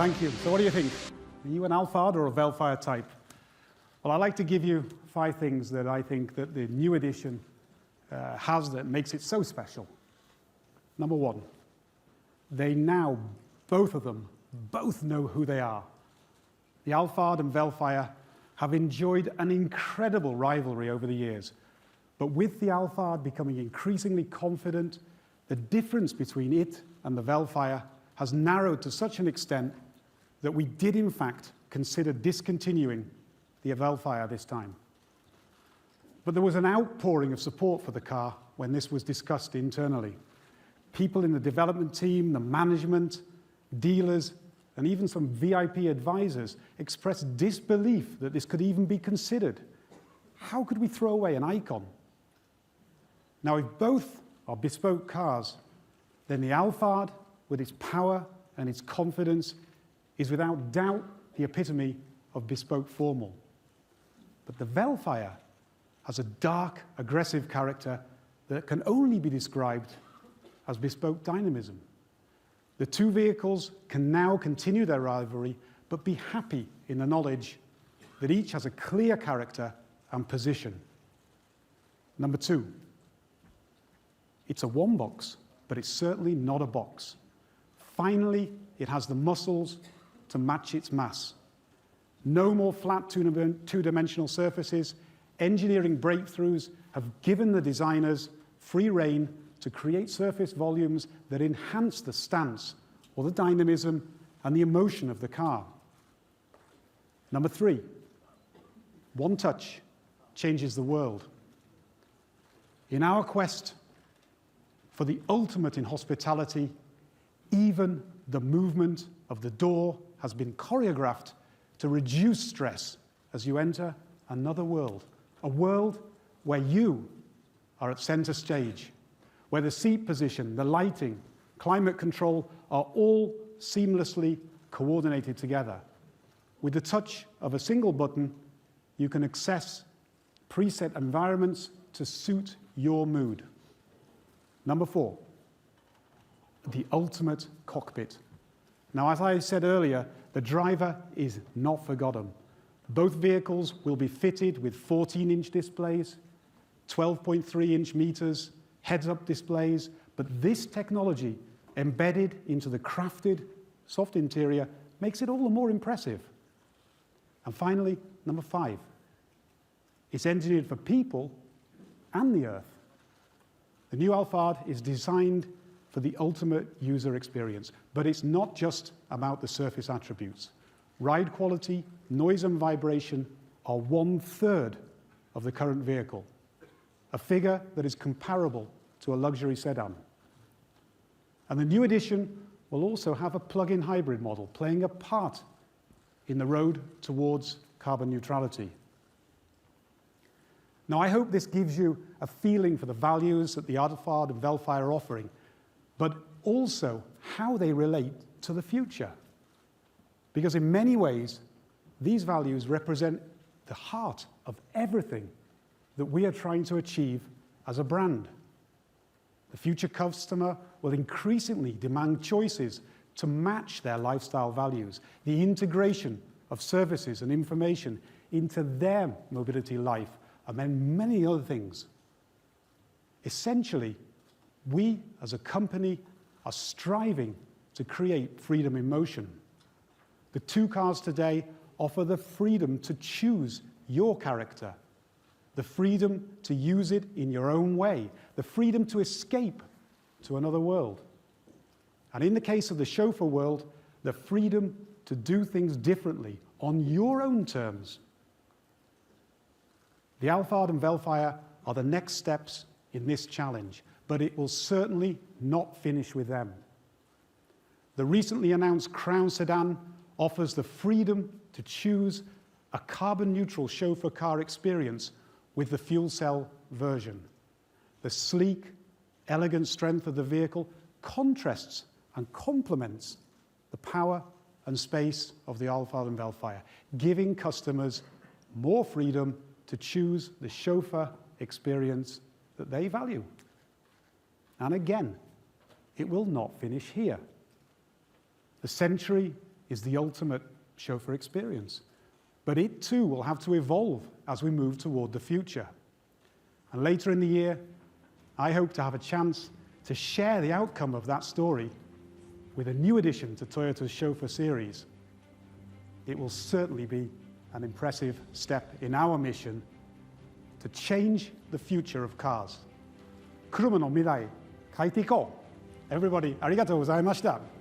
Thank you. So what do you think? Are you an Alphard or a Vellfire type? Well, I'd like to give you 5 things that I think that the new edition has that makes it so special. Number 1, they now, both of them, both know who they are. The Alphard and Vellfire have enjoyed an incredible rivalry over the years. But with the Alphard becoming increasingly confident, the difference between it and the Vellfire has narrowed to such an extent that we did, in fact, consider discontinuing the Vellfire this time. But there was an outpouring of support for the car when this was discussed internally. People in the development team, the management, dealers, and even some VIP advisors expressed disbelief that this could even be considered. How could we throw away an icon? Now, if both are bespoke cars, then the Alphard, with its power and its confidence, is without doubt the epitome of bespoke formal. But the Vellfire has a dark, aggressive character that can only be described as bespoke dynamism. The two vehicles can now continue their rivalry, but be happy in the knowledge that each has a clear character and position. Number 2, it's a one box, but it's certainly not a box. Finally, it has the muscles to match its mass. No more flat two-dimensional surfaces. Engineering breakthroughs have given the designers free rein to create surface volumes that enhance the stance or the dynamism and the emotion of the car. Number 3, one touch changes the world. In our quest for the ultimate in hospitality, even the movement of the door has been choreographed to reduce stress as you enter another world, a world where you are at center stage, where the seat position, the lighting, climate control are all seamlessly coordinated together. With the touch of a single button, you can access preset environments to suit your mood. Number 4, the ultimate cockpit. Now, as I said earlier, the driver is not forgotten. Both vehicles will be fitted with 14-inch displays, 12.3-inch meters, heads-up displays, but this technology embedded into the crafted soft interior makes it all the more impressive. And finally, number 5, it's engineered for people and the earth. The new Alphard is designed for the ultimate user experience, but it's not just about the surface attributes. Ride quality, noise and vibration are 1/3 of the current vehicle. a figure that is comparable to a luxury sedan. And the new edition will also have a plug-in hybrid model, playing a part in the road towards carbon neutrality. Now, I hope this gives you a feeling for the values that the Alphard and Vellfire are offering, but also how they relate to the future. Because in many ways, these values represent the heart of everything that we are trying to achieve as a brand. The future customer will increasingly demand choices to match their lifestyle values, the integration of services and information into their mobility life, and then many other things. Essentially, we as a company are striving to create freedom in motion. The two cars today offer the freedom to choose your character, the freedom to use it in your own way, the freedom to escape to another world. And in the case of the chauffeur world, the freedom to do things differently on your own terms. The Alphard and Vellfire are the next steps in this challenge, but it will certainly not finish with them. The recently announced Crown sedan offers the freedom to choose a carbon-neutral chauffeur car experience with the fuel cell version. The sleek, elegant strength of the vehicle contrasts and complements the power and space of the Alphard and Vellfire, giving customers more freedom to choose the chauffeur experience that they value. And again, it will not finish here. The Century is the ultimate chauffeur experience, but it too will have to evolve as we move toward the future. And later in the year, I hope to have a chance to share the outcome of that story with a new addition to Toyota's chauffeur series. It will certainly be an impressive step in our mission to change the future of cars. 車の未来、変えていこう。Everybody, ありがとうございました。